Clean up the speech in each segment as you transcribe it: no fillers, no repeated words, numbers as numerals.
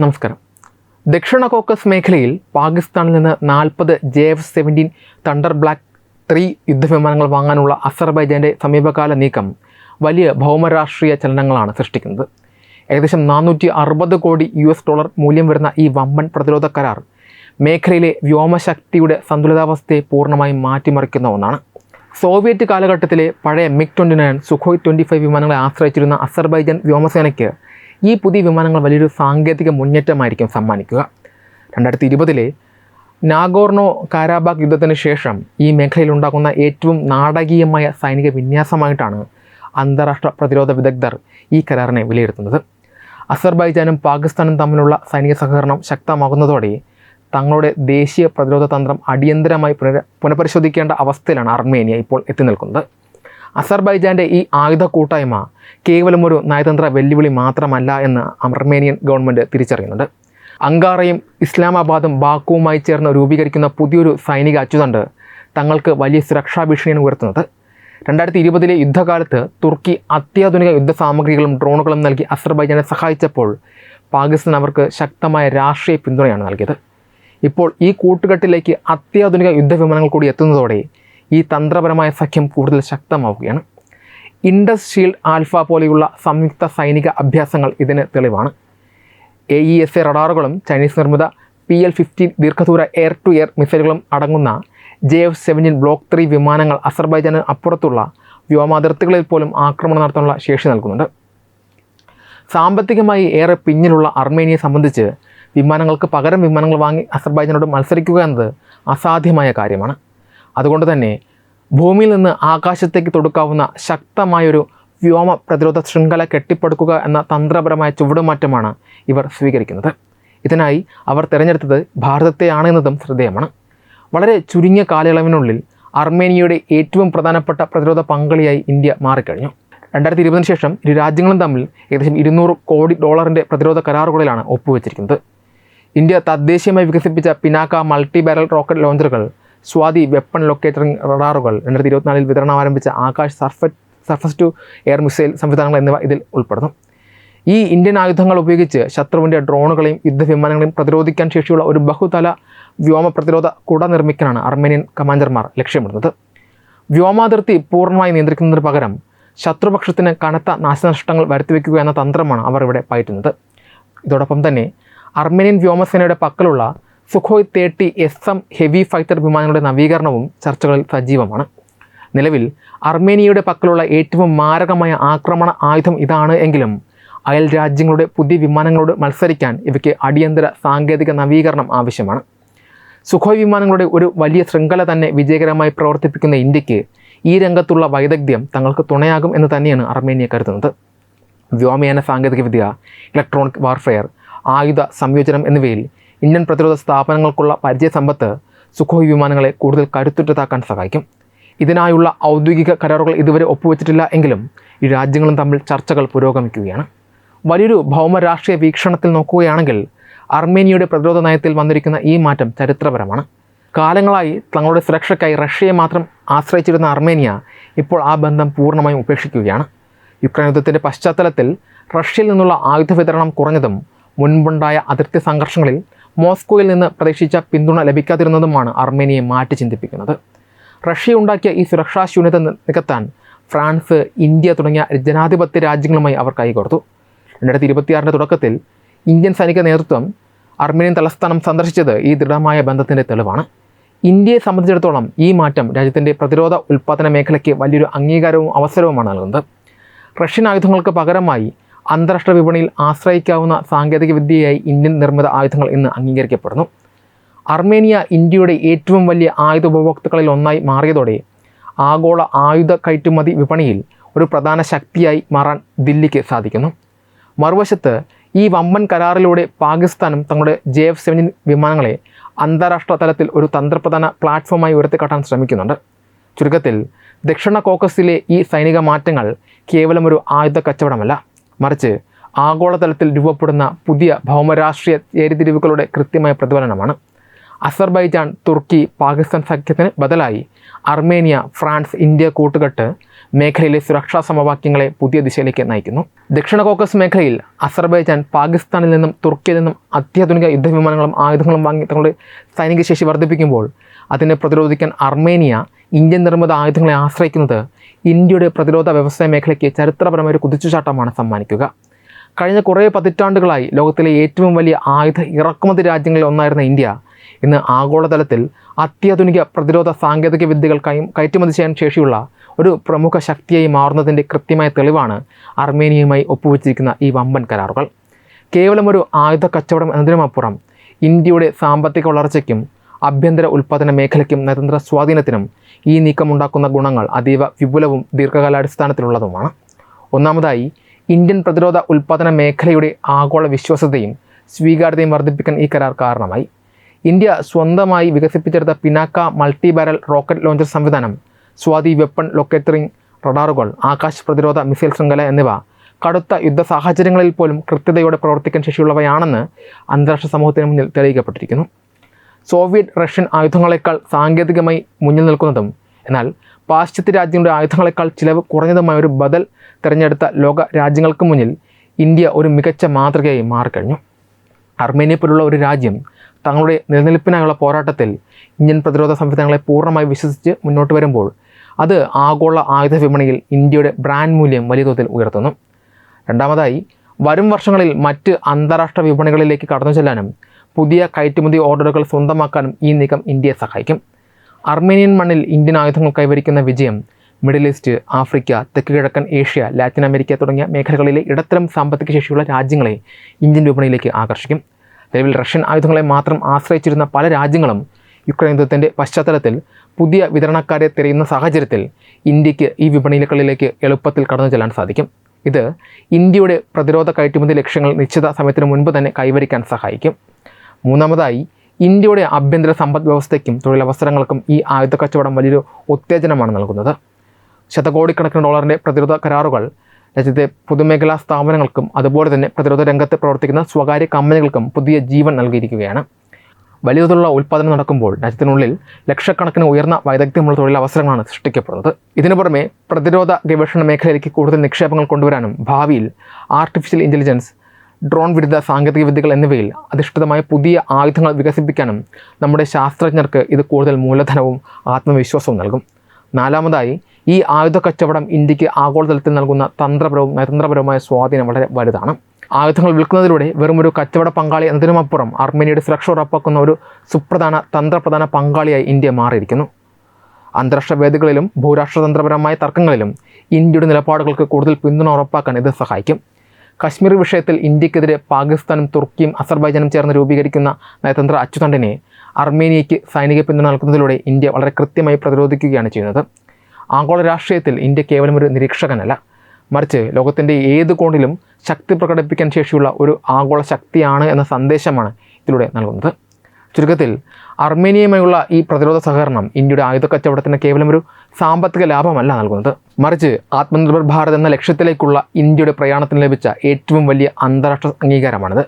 നമസ്കാരം. ദക്ഷിണ കോക്കസ് മേഖലയിൽ പാകിസ്ഥാനിൽ നിന്ന് 40 JF-17 തണ്ടർ ബ്ലാക്ക് 3 യുദ്ധവിമാനങ്ങൾ വാങ്ങാനുള്ള അസർബൈജാൻ്റെ സമീപകാല നീക്കം വലിയ ഭൗമരാഷ്ട്രീയ ചലനങ്ങളാണ് സൃഷ്ടിക്കുന്നത്. ഏകദേശം $460 കോടി മൂല്യം വരുന്ന ഈ വമ്പൻ പ്രതിരോധ കരാർ മേഖലയിലെ വ്യോമശക്തിയുടെ സന്തുലിതാവസ്ഥയെ പൂർണ്ണമായും മാറ്റിമറിക്കുന്ന ഒന്നാണ്. സോവിയറ്റ് കാലഘട്ടത്തിലെ പഴയ MiG-29, സുഖോയ് 25 വിമാനങ്ങളെ ആശ്രയിച്ചിരുന്ന അസർബൈജാൻ വ്യോമസേനയ്ക്ക് ഈ പുതിയ വിമാനങ്ങൾ വലിയൊരു സാങ്കേതിക മുന്നേറ്റമായിരിക്കും സമ്മാനിക്കുക. 2020 നാഗോർണോ കാരാബാഗ് യുദ്ധത്തിന് ശേഷം ഈ മേഖലയിലുണ്ടാകുന്ന ഏറ്റവും നാടകീയമായ സൈനിക വിന്യാസമായിട്ടാണ് അന്താരാഷ്ട്ര പ്രതിരോധ വിദഗ്ധർ ഈ കരാറിനെ വിലയിരുത്തുന്നത്. അസർബൈജാനും പാകിസ്ഥാനും തമ്മിലുള്ള സൈനിക സഹകരണം ശക്തമാകുന്നതോടെ തങ്ങളുടെ ദേശീയ പ്രതിരോധ തന്ത്രം അടിയന്തരമായി പുനഃപരിശോധിക്കേണ്ട അവസ്ഥയിലാണ് അർമേനിയ ഇപ്പോൾ എത്തി നിൽക്കുന്നത്. അസർബൈജാൻ്റെ ഈ ആയുധ കൂട്ടായ്മ കേവലം ഒരു നയതന്ത്ര വെല്ലുവിളി മാത്രമല്ല എന്ന് അർമേനിയൻ ഗവൺമെൻറ് തിരിച്ചറിയുന്നുണ്ട്. അങ്കാറയും ഇസ്ലാമാബാദും ബാക്കുവുമായി ചേർന്ന് രൂപീകരിക്കുന്ന പുതിയൊരു സൈനിക അച്ചുതണ്ട് തങ്ങൾക്ക് വലിയ സുരക്ഷാ ഭീഷണിയാണ് ഉയർത്തുന്നത്. 2020 യുദ്ധകാലത്ത് തുർക്കി അത്യാധുനിക യുദ്ധസാമഗ്രികളും ഡ്രോണുകളും നൽകി അസർബൈജാനെ സഹായിച്ചപ്പോൾ പാകിസ്ഥാൻ അവർക്ക് ശക്തമായ രാഷ്ട്രീയ പിന്തുണയാണ് നൽകിയത്. ഇപ്പോൾ ഈ കൂട്ടുകെട്ടിലേക്ക് അത്യാധുനിക യുദ്ധവിമാനങ്ങൾ കൂടി എത്തുന്നതോടെ ഈ തന്ത്രപരമായ സഖ്യം കൂടുതൽ ശക്തമാവുകയാണ്. ഇൻഡസ് ഷീൽഡ് ആൽഫ പോലെയുള്ള സംയുക്ത സൈനിക അഭ്യാസങ്ങൾ ഇതിന് തെളിവാണ്. AESA റഡാറുകളും ചൈനീസ് നിർമ്മിത PL-15 ദീർഘദൂര എയർ ടു എയർ മിസൈലുകളും അടങ്ങുന്ന JF-17 ബ്ലോക്ക് 3 വിമാനങ്ങൾ അസർബൈജാന് അപ്പുറത്തുള്ള വ്യോമാതിർത്തികളിൽ പോലും ആക്രമണം നടത്താനുള്ള ശേഷി നൽകുന്നുണ്ട്. സാമ്പത്തികമായി ഏറെ പിന്നിലുള്ള അർമേനിയയെ സംബന്ധിച്ച് വിമാനങ്ങൾക്ക് പകരം വിമാനങ്ങൾ വാങ്ങി അസർബൈജാനോട് മത്സരിക്കുക എന്നത് അസാധ്യമായ കാര്യമാണ്. അതുകൊണ്ട് തന്നെ ഭൂമിയിൽ നിന്ന് ആകാശത്തേക്ക് തൊടുക്കാവുന്ന ശക്തമായൊരു വ്യോമ പ്രതിരോധ ശൃംഖല കെട്ടിപ്പടുക്കുക എന്ന തന്ത്രപരമായ ചുവടുമാറ്റമാണ് ഇവർ സ്വീകരിക്കുന്നത്. ഇതിനായി അവർ തിരഞ്ഞെടുത്തത് ഭാരതത്തെയാണ് എന്നതും ശ്രദ്ധേയമാണ്. വളരെ ചുരുങ്ങിയ കാലയളവിനുള്ളിൽ അർമേനിയയുടെ ഏറ്റവും പ്രധാനപ്പെട്ട പ്രതിരോധ പങ്കാളിയായി ഇന്ത്യ മാറിക്കഴിഞ്ഞു. 2020 ശേഷം ഇരു രാജ്യങ്ങളും തമ്മിൽ ഏകദേശം $200 കോടി പ്രതിരോധ കരാറുകളിലാണ് ഒപ്പുവെച്ചിരിക്കുന്നത്. ഇന്ത്യ തദ്ദേശീയമായി വികസിപ്പിച്ച പിനാക്ക മൾട്ടി ബാരൽ റോക്കറ്റ് ലോഞ്ചറുകൾ, സ്വാതി വെപ്പൺ ലൊക്കേറ്ററിംഗ് റഡാറുകൾ, 2024 വിതരണം ആരംഭിച്ച Akash surface to air missile സംവിധാനങ്ങൾ എന്നിവ ഇതിൽ ഉൾപ്പെടുന്നു. ഈ ഇന്ത്യൻ ആയുധങ്ങൾ ഉപയോഗിച്ച് ശത്രുവിൻ്റെ ഡ്രോണുകളെയും യുദ്ധവിമാനങ്ങളെയും പ്രതിരോധിക്കാൻ ശേഷിയുള്ള ഒരു ബഹുതല വ്യോമ പ്രതിരോധ കുട നിർമ്മിക്കാനാണ് അർമേനിയൻ കമാൻഡർമാർ ലക്ഷ്യമിടുന്നത്. വ്യോമാതിർത്തി പൂർണ്ണമായി നിയന്ത്രിക്കുന്നതിന് പകരം ശത്രുപക്ഷത്തിന് കനത്ത നാശനഷ്ടങ്ങൾ വരുത്തിവെക്കുക എന്ന തന്ത്രമാണ് അവർ ഇവിടെ പയറ്റുന്നത്. ഇതോടൊപ്പം തന്നെ അർമേനിയൻ വ്യോമസേനയുടെ പക്കലുള്ള സുഖോയ് 30 SM ഹെവി ഫൈറ്റർ വിമാനങ്ങളുടെ നവീകരണവും ചർച്ചകളിൽ സജീവമാണ്. നിലവിൽ അർമേനിയയുടെ പക്കലുള്ള ഏറ്റവും മാരകമായ ആക്രമണ ആയുധം ഇതാണ് എങ്കിലും അയൽ രാജ്യങ്ങളുടെ പുതിയ വിമാനങ്ങളോട് മത്സരിക്കാൻ ഇവയ്ക്ക് അടിയന്തര സാങ്കേതിക നവീകരണം ആവശ്യമാണ്. സുഖോയ് വിമാനങ്ങളുടെ ഒരു വലിയ ശൃംഖല തന്നെ വിജയകരമായി പ്രവർത്തിപ്പിക്കുന്ന ഇന്ത്യക്ക് ഈ രംഗത്തുള്ള വൈദഗ്ധ്യം തങ്ങൾക്ക് തുണയാകും എന്ന് തന്നെയാണ് അർമേനിയ കരുതുന്നത്. വ്യോമയാന സാങ്കേതികവിദ്യ, ഇലക്ട്രോണിക് വാർഫെയർ, ആയുധ സംയോജനം എന്നിവയിൽ ഇന്ത്യൻ പ്രതിരോധ സ്ഥാപനങ്ങൾക്കുള്ള പരിചയസമ്പത്ത് സുഖോയ് വിമാനങ്ങളെ കൂടുതൽ കരുത്തുറ്റതാക്കാൻ സഹായിക്കും. ഇതിനായുള്ള ഔദ്യോഗിക കരാറുകൾ ഇതുവരെ ഒപ്പുവെച്ചിട്ടില്ല എങ്കിലും ഈ രാജ്യങ്ങളും തമ്മിൽ ചർച്ചകൾ പുരോഗമിക്കുകയാണ്. വലിയൊരു ഭൗമരാഷ്ട്രീയ വീക്ഷണത്തിൽ നോക്കുകയാണെങ്കിൽ അർമേനിയയുടെ പ്രതിരോധ നയത്തിൽ വന്നിരിക്കുന്ന ഈ മാറ്റം ചരിത്രപരമാണ്. കാലങ്ങളായി തങ്ങളുടെ സുരക്ഷയ്ക്കായി റഷ്യയെ മാത്രം ആശ്രയിച്ചിരുന്ന അർമേനിയ ഇപ്പോൾ ആ ബന്ധം പൂർണ്ണമായും ഉപേക്ഷിക്കുകയാണ്. യുക്രൈൻ യുദ്ധത്തിൻ്റെ പശ്ചാത്തലത്തിൽ റഷ്യയിൽ നിന്നുള്ള ആയുധ വിതരണം കുറഞ്ഞതും മുൻപുണ്ടായ അതിർത്തി സംഘർഷങ്ങളിൽ മോസ്കോയിൽ നിന്ന് പ്രതീക്ഷിച്ച പിന്തുണ ലഭിക്കാതിരുന്നതുമാണ് അർമേനിയയെ മാറ്റി ചിന്തിപ്പിക്കുന്നത്. റഷ്യ ഉണ്ടാക്കിയ ഈ സുരക്ഷാ ശൂന്യത നികത്താൻ ഫ്രാൻസ്, ഇന്ത്യ തുടങ്ങിയ ജനാധിപത്യ രാജ്യങ്ങളുമായി അവർ കൈകോർത്തു. 2026 തുടക്കത്തിൽ ഇന്ത്യൻ സൈനിക നേതൃത്വം അർമേനിയൻ തലസ്ഥാനം സന്ദർശിച്ചത് ഈ ദൃഢമായ ബന്ധത്തിൻ്റെ തെളിവാണ്. ഇന്ത്യയെ സംബന്ധിച്ചിടത്തോളം ഈ മാറ്റം രാജ്യത്തിൻ്റെ പ്രതിരോധ ഉൽപ്പാദന മേഖലയ്ക്ക് വലിയൊരു അംഗീകാരവും അവസരവുമാണ് നൽകുന്നത്. റഷ്യൻ ആയുധങ്ങൾക്ക് പകരമായി അന്താരാഷ്ട്ര വിപണിയിൽ ആശ്രയിക്കാവുന്ന സാങ്കേതികവിദ്യയായി ഇന്ത്യൻ നിർമ്മിത ആയുധങ്ങൾ ഇന്ന് അംഗീകരിക്കപ്പെടുന്നു. അർമേനിയ ഇന്ത്യയുടെ ഏറ്റവും വലിയ ആയുധ ഉപഭോക്താക്കളിൽ ഒന്നായി മാറിയതോടെ ആഗോള ആയുധ കയറ്റുമതി വിപണിയിൽ ഒരു പ്രധാന ശക്തിയായി മാറാൻ ദില്ലിക്ക് സാധിക്കുന്നു. മറുവശത്ത് ഈ വമ്പൻ കരാറിലൂടെ പാകിസ്ഥാനും തങ്ങളുടെ JF-17 വിമാനങ്ങളെ അന്താരാഷ്ട്ര തലത്തിൽ ഒരു തന്ത്രപ്രധാന പ്ലാറ്റ്ഫോമായി ഉയർത്തിക്കാട്ടാൻ ശ്രമിക്കുന്നുണ്ട്. ചുരുക്കത്തിൽ ദക്ഷിണ കോക്കസിലെ ഈ സൈനിക മാറ്റങ്ങൾ കേവലം ഒരു ആയുധ കച്ചവടമല്ല, മറിച്ച് ആഗോളതലത്തിൽ രൂപപ്പെടുന്ന പുതിയ ഭൗമരാഷ്ട്രീയ ചേരിതിരിവുകളുടെ കൃത്യമായ പ്രതിഫലനമാണ്. അസർബൈജാൻ, തുർക്കി, പാകിസ്ഥാൻ സഖ്യത്തിന് ബദലായി അർമേനിയ, ഫ്രാൻസ്, ഇന്ത്യ കൂട്ടുകെട്ട് മേഖലയിലെ സുരക്ഷാ സമവാക്യങ്ങളെ പുതിയ ദിശയിലേക്ക് നയിക്കുന്നു. ദക്ഷിണ കോക്കസ് മേഖലയിൽ അസർബൈജാൻ പാകിസ്ഥാനിൽ നിന്നും തുർക്കിയിൽ നിന്നും അത്യാധുനിക യുദ്ധവിമാനങ്ങളും ആയുധങ്ങളും വാങ്ങി തങ്ങളുടെ സൈനിക ശേഷി വർദ്ധിപ്പിക്കുമ്പോൾ അതിനെ പ്രതിരോധിക്കാൻ അർമേനിയ ഇന്ത്യൻ നിർമ്മിത ആയുധങ്ങളെ ആശ്രയിക്കുന്നത് ഇന്ത്യയുടെ പ്രതിരോധ വ്യവസായ മേഖലയ്ക്ക് ചരിത്രപരമായ ഒരു കുതിച്ചുചാട്ടമാണ് സമ്മാനിക്കുക. കഴിഞ്ഞ കുറേ പതിറ്റാണ്ടുകളായി ലോകത്തിലെ ഏറ്റവും വലിയ ആയുധ ഇറക്കുമതി രാജ്യങ്ങളിൽ ഒന്നായിരുന്ന ഇന്ത്യ ഇന്ന് ആഗോളതലത്തിൽ അത്യാധുനിക പ്രതിരോധ സാങ്കേതിക വിദ്യകൾ കയറ്റുമതി ചെയ്യാൻ ശേഷിയുള്ള ഒരു പ്രമുഖ ശക്തിയായി മാറുന്നതിൻ്റെ കൃത്യമായ തെളിവാണ് അർമേനിയയുമായി ഒപ്പുവെച്ചിരിക്കുന്ന ഈ വമ്പൻ കരാറുകൾ. കേവലം ഒരു ആയുധ കച്ചവടം എന്നതിനുമപ്പുറം ഇന്ത്യയുടെ സാമ്പത്തിക വളർച്ചയ്ക്കും ആഭ്യന്തര ഉൽപ്പാദന മേഖലയ്ക്കും നയതന്ത്ര സ്വാധീനത്തിനും ഈ നീക്കമുണ്ടാക്കുന്ന ഗുണങ്ങൾ അതീവ വിപുലവും ദീർഘകാലാടിസ്ഥാനത്തിലുള്ളതുമാണ്. ഒന്നാമതായി, ഇന്ത്യൻ പ്രതിരോധ ഉൽപ്പാദന മേഖലയുടെ ആഗോള വിശ്വാസ്യതയും സ്വീകാര്യതയും വർദ്ധിപ്പിക്കാൻ ഈ കരാർ കാരണമായി. ഇന്ത്യ സ്വന്തമായി വികസിപ്പിച്ചെടുത്ത Pinaka multi barrel rocket launcher സംവിധാനം, സ്വാതി വെപ്പൺ ലൊക്കേറ്ററിംഗ് റഡാറുകൾ, ആകാശ പ്രതിരോധ മിസൈൽ ശൃംഖല എന്നിവ കടുത്ത യുദ്ധ സാഹചര്യങ്ങളിൽ പോലും കൃത്യതയോടെ പ്രവർത്തിക്കാൻ ശേഷിയുള്ളവയാണെന്ന് അന്താരാഷ്ട്ര സമൂഹത്തിന് മുന്നിൽ തെളിയിക്കപ്പെട്ടിരിക്കുന്നു. സോവിയറ്റ് റഷ്യൻ ആയുധങ്ങളെക്കാൾ സാങ്കേതികമായി മുന്നിൽ നിൽക്കുന്നതും എന്നാൽ പാശ്ചാത്യ രാജ്യങ്ങളുടെ ആയുധങ്ങളെക്കാൾ ചിലവ് കുറഞ്ഞതുമായ ഒരു ബദൽ തിരഞ്ഞെടുത്ത ലോക രാജ്യങ്ങൾക്ക് മുന്നിൽ ഇന്ത്യ ഒരു മികച്ച മാതൃകയായി മാറിക്കഴിഞ്ഞു. അർമേനിയ പോലുള്ള ഒരു രാജ്യം തങ്ങളുടെ നിലനിൽപ്പിനായുള്ള പോരാട്ടത്തിൽ ഇന്ത്യൻ പ്രതിരോധ സംവിധാനങ്ങളെ പൂർണ്ണമായി വിശ്വസിച്ച് മുന്നോട്ട് വരുമ്പോൾ അത് ആഗോള ആയുധ വിപണിയിൽ ഇന്ത്യയുടെ ബ്രാൻഡ് മൂല്യം വലിയ തോതിൽ ഉയർത്തുന്നു. രണ്ടാമതായി, വരും വർഷങ്ങളിൽ മറ്റ് അന്താരാഷ്ട്ര വിപണികളിലേക്ക് കടന്നു ചെല്ലാനും പുതിയ കയറ്റുമതി ഓർഡറുകൾ സ്വന്തമാക്കാനും ഈ നീക്കം ഇന്ത്യയെ സഹായിക്കും. അർമേനിയൻ മണ്ണിൽ ഇന്ത്യൻ ആയുധങ്ങൾ കൈവരിക്കുന്ന വിജയം മിഡിൽ ഈസ്റ്റ്, ആഫ്രിക്ക, തെക്ക് കിഴക്കൻ ഏഷ്യ, ലാറ്റിൻ അമേരിക്ക തുടങ്ങിയ മേഖലകളിലെ ഇടത്തരം സാമ്പത്തിക ശേഷിയുള്ള രാജ്യങ്ങളെ ഇന്ത്യൻ വിപണിയിലേക്ക് ആകർഷിക്കും. നിലവിൽ റഷ്യൻ ആയുധങ്ങളെ മാത്രം ആശ്രയിച്ചിരുന്ന പല രാജ്യങ്ങളും യുക്രൈൻ യുദ്ധത്തിൻ്റെ പശ്ചാത്തലത്തിൽ പുതിയ വിതരണക്കാരെ തിരയുന്ന സാഹചര്യത്തിൽ ഇന്ത്യക്ക് ഈ വിപണികളിലേക്ക് എളുപ്പത്തിൽ കടന്നു ചെല്ലാൻ സാധിക്കും. ഇത് ഇന്ത്യയുടെ പ്രതിരോധ കയറ്റുമതി ലക്ഷ്യങ്ങൾ നിശ്ചിത സമയത്തിന് മുൻപ് തന്നെ കൈവരിക്കാൻ സഹായിക്കും. മൂന്നാമതായി, ഇന്ത്യയുടെ ആഭ്യന്തര സമ്പദ് വ്യവസ്ഥയ്ക്കും തൊഴിലവസരങ്ങൾക്കും ഈ ആയുധ കച്ചവടം വലിയൊരു ഉത്തേജനമാണ് നൽകുന്നത്. ശതകോടിക്കണക്കിന് ഡോളറിൻ്റെ പ്രതിരോധ കരാറുകൾ രാജ്യത്തെ പൊതുമേഖലാ സ്ഥാപനങ്ങൾക്കും അതുപോലെ തന്നെ പ്രതിരോധ രംഗത്ത് പ്രവർത്തിക്കുന്ന സ്വകാര്യ കമ്പനികൾക്കും പുതിയ ജീവൻ നൽകിയിരിക്കുകയാണ്. വലിയ തോതിലുള്ള ഉൽപ്പാദനം നടക്കുമ്പോൾ രാജ്യത്തിനുള്ളിൽ ലക്ഷക്കണക്കിന് ഉയർന്ന വൈദഗ്ധ്യമുള്ള തൊഴിലവസരങ്ങളാണ് സൃഷ്ടിക്കപ്പെടുന്നത്. ഇതിനു പുറമെ പ്രതിരോധ ഗവേഷണ മേഖലയിലേക്ക് കൂടുതൽ നിക്ഷേപങ്ങൾ കൊണ്ടുവരാനും ഭാവിയിൽ ആർട്ടിഫിഷ്യൽ ഇൻ്റലിജൻസ്, ഡ്രോൺ വിരുദ്ധ സാങ്കേതിക വിദ്യകൾ എന്നിവയിൽ അധിഷ്ഠിതമായ പുതിയ ആയുധങ്ങൾ വികസിപ്പിക്കാനും നമ്മുടെ ശാസ്ത്രജ്ഞർക്ക് ഇത് കൂടുതൽ മൂലധനവും ആത്മവിശ്വാസവും നൽകും. നാലാമതായി, ഈ ആയുധ കച്ചവടം ഇന്ത്യക്ക് ആഗോളതലത്തിൽ നൽകുന്ന തന്ത്രപരവും നയതന്ത്രപരവുമായ സ്വാധീനം വളരെ വലുതാണ്. ആയുധങ്ങൾ വിൽക്കുന്നതിലൂടെ വെറുമൊരു കച്ചവട പങ്കാളി എന്നതിനുമപ്പുറം അർമേനിയയുടെ സുരക്ഷ ഉറപ്പാക്കുന്ന ഒരു സുപ്രധാന തന്ത്രപ്രധാന പങ്കാളിയായി ഇന്ത്യ മാറിയിരിക്കുന്നു. അന്താരാഷ്ട്ര വേദികളിലും ഭൂരാഷ്ട്രതന്ത്രപരമായ തർക്കങ്ങളിലും ഇന്ത്യയുടെ നിലപാടുകൾക്ക് കൂടുതൽ പിന്തുണ ഉറപ്പാക്കാൻ ഇത് സഹായിക്കും. കശ്മീർ വിഷയത്തിൽ ഇന്ത്യക്കെതിരെ പാകിസ്ഥാനും തുർക്കിയും അസർബൈജാനും ചേർന്ന് രൂപീകരിക്കുന്ന നയതന്ത്ര അച്ചുതണ്ടിനെ അർമേനിയയ്ക്ക് സൈനിക പിന്തുണ നൽകുന്നതിലൂടെ ഇന്ത്യ വളരെ കൃത്യമായി പ്രതിരോധിക്കുകയാണ് ചെയ്യുന്നത്. ആഗോള രാഷ്ട്രീയത്തിൽ ഇന്ത്യ കേവലം ഒരു നിരീക്ഷകനല്ല, മറിച്ച് ലോകത്തിൻ്റെ ഏത് കോണിലും ശക്തി പ്രകടിപ്പിക്കാൻ ശേഷിയുള്ള ഒരു ആഗോള ശക്തിയാണ് എന്ന സന്ദേശമാണ് ഇതിലൂടെ നൽകുന്നത്. ചുരുക്കത്തിൽ അർമേനിയയുമായുള്ള ഈ പ്രതിരോധ സഹകരണം ഇന്ത്യയുടെ ആയുധ കച്ചവടത്തിന് കേവലം ഒരു സാമ്പത്തിക ലാഭമല്ല നൽകുന്നത്, മറിച്ച് ആത്മനിർഭർ ഭാരത് എന്ന ലക്ഷ്യത്തിലേക്കുള്ള ഇന്ത്യയുടെ പ്രയാണത്തിന് ലഭിച്ച ഏറ്റവും വലിയ അന്താരാഷ്ട്ര അംഗീകാരമാണിത്.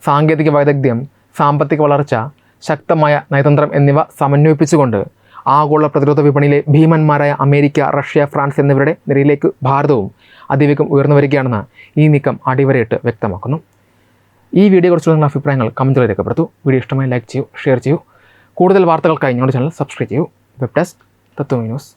സാങ്കേതിക വൈദഗ്ധ്യം, സാമ്പത്തിക വളർച്ച, ശക്തമായ നയതന്ത്രം എന്നിവ സമന്വയിപ്പിച്ചുകൊണ്ട് ആഗോള പ്രതിരോധ വിപണിയിലെ ഭീമന്മാരായ അമേരിക്ക, റഷ്യ, ഫ്രാൻസ് എന്നിവരുടെ നിരയിലേക്ക് ഭാരതവും അതിവേഗം ഉയർന്നു വരികയാണെന്ന് ഈ നീക്കം അടിവരയിട്ട് വ്യക്തമാക്കുന്നു. ഈ വീഡിയോയെക്കുറിച്ചുള്ള നിങ്ങളുടെ അഭിപ്രായങ്ങൾ കമൻറ്റുകളിൽ രേഖപ്പെടുത്തൂ. വീഡിയോ ഇഷ്ടമായി ലൈക്ക് ചെയ്യൂ, ഷെയർ ചെയ്യൂ. കൂടുതൽ വാർത്തകൾക്കായി ഞങ്ങളുടെ ചാനൽ സബ്സ്ക്രൈബ് ചെയ്യൂ. വെബ് ഡെസ്ക് തത്വമി ന്യൂസ്.